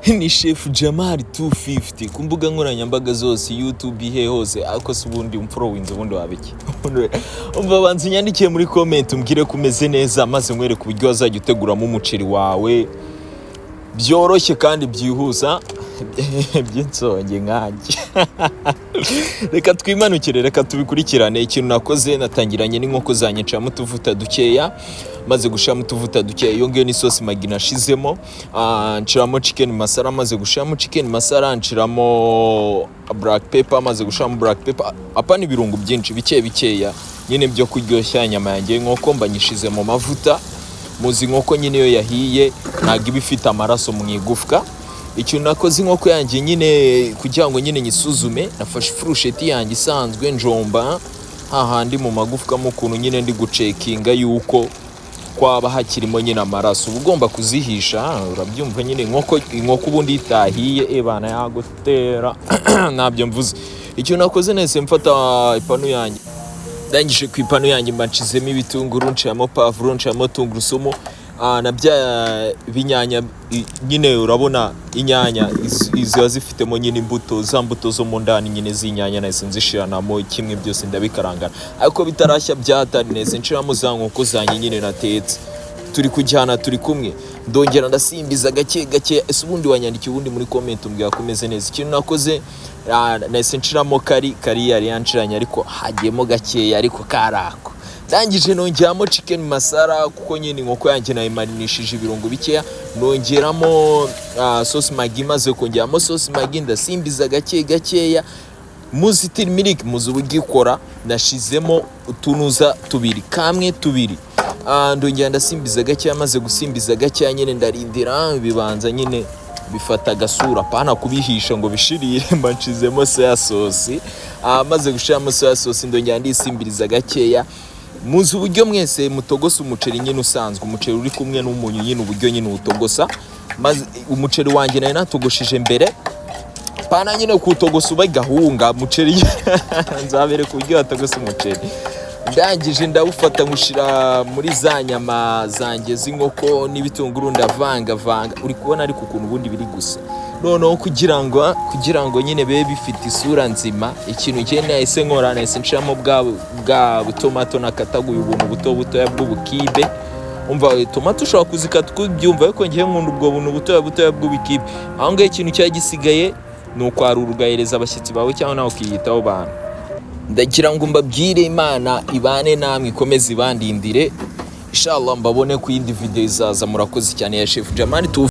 Ni Chef Jamali 250 ku mbuga nkoranyambaga zose YouTube ihe hose ariko se ubundi umfurowinze ubundi wabiki umva banzi nyandikiye muri comment umbwire kumeze neza maze nkwereke uburyo wazajya uteguramo umuceri wawe byoroshye kandi byihuza by'insonge nkanjye. Reka twimanukire, reka tubikurikirane. Ikintu nakoze natangiranye n'inkoko zanye ncamo utuvuta dukeya, maze gushiramo utuvuta dukeya yongewe n'isosi magi nashizemo, nshiramo chicken masala, maze gushiramo chicken masala nshiramo black pepper, maze gushiramo black pepper, apana ibirungo byinshi bikeya nyine byo kuryoshya inyama yanjye inkoko mbanyishize mu mavuta. Muzi inkoko nyine yo yahiye ntago ibifite amaraso mu igufwa. Ikintu nakoze inkoko yanjye nyine kugira ngo nyine nyisuzume, nafashe furusheti yanjye isanzwe njomba hahandi mu magufwa mu kuntu nyine ndi gucekinga yuko kwaba hakirimo nyine amaraso. Ugomba kuzihisha, urabyumva nyine inkoko ubundi itahiye bana yagutera nabyo mvuze. Ikintu nakoze nese mfata ipanu yanjye, ndangije ku ipanu yanjye mbacizemo ibitunguru, ncamo pavuro, ncamo tungurusumu, na bya binyanya nyine urabona inyanya izo zifitemo nyine imbuto za mbuto zo mu ndani nyine z'inyanya nahise nzishiranamo kimwe byose ndabikarangana. Ariko bitarashya byatari nese nshiramo za nkoko zanye nyine natetse, turi kujyana turi kumwe, ndongera ndasimbiza gake. Ese ubundi wanyandikiye ubundi muri comment umbwira kumeze neza. Ikintu nakoze nahise nshiramo kari yari yanshiranye ariko hagiyemo gakeya ariko karako. Ndangije nongeramo chicken masala kuko nyine inkoko yanjye nayimarinishije ibirungo bikeya, nongeramo sauce magi, maze kongeramo sauce magi ndasimbiza gakeya. Muzi turmeric muzi ubugikora, nashizemo utunuza tubiri, ndongera ndasimbiza gakeya, maze gusimbiza gakeya nyine ndarindira bibanza nyine bifata gasura pana kubihisha ngo bishirire. Mbanshizemo soya sauce, maze gushiramo soya sauce ndongera ndisimbiriza gakeya. Muzi uburyo mwese mutogosa umuceri nyine usanzwe, umuceri uri kumwe n'umunyu nyine uburyo nyine utogosa. Maze umuceri wanjye nayo natogoshije mbere, pana nyine kutogosa ubagahunga umuceri nzabere ku buryo atogosa umuceri. Ndangije ndawufata mushira muri za nyama zanjye z'inkoko n'ibitunguru ndavanga, uri kubona ariko ukuntu ubundi biri gusa. Noneho kugira ngo nyine bebe bifite isura nzima, ikintu cyene nahise nkora nahise nshiramo bwa butomato nakataguye ubuntu butoya bw'ubukibe. Umva tomato ushobora kuzikata kubyumva ariko ngiye nkunda ubwo buntu butoya bw'ubukibe. Aho ngaho ikintu cyari gisigaye ni ukwarura ugahereza abashyitsi bawe cyangwa nawe ukiyitaho bana. Ndagira ngo mbabwire Imana ibane namwe, ikomeze ibandindire, inshallah mbabone ku yindi video izaza. Murakoze cyane ya Chef Jamali.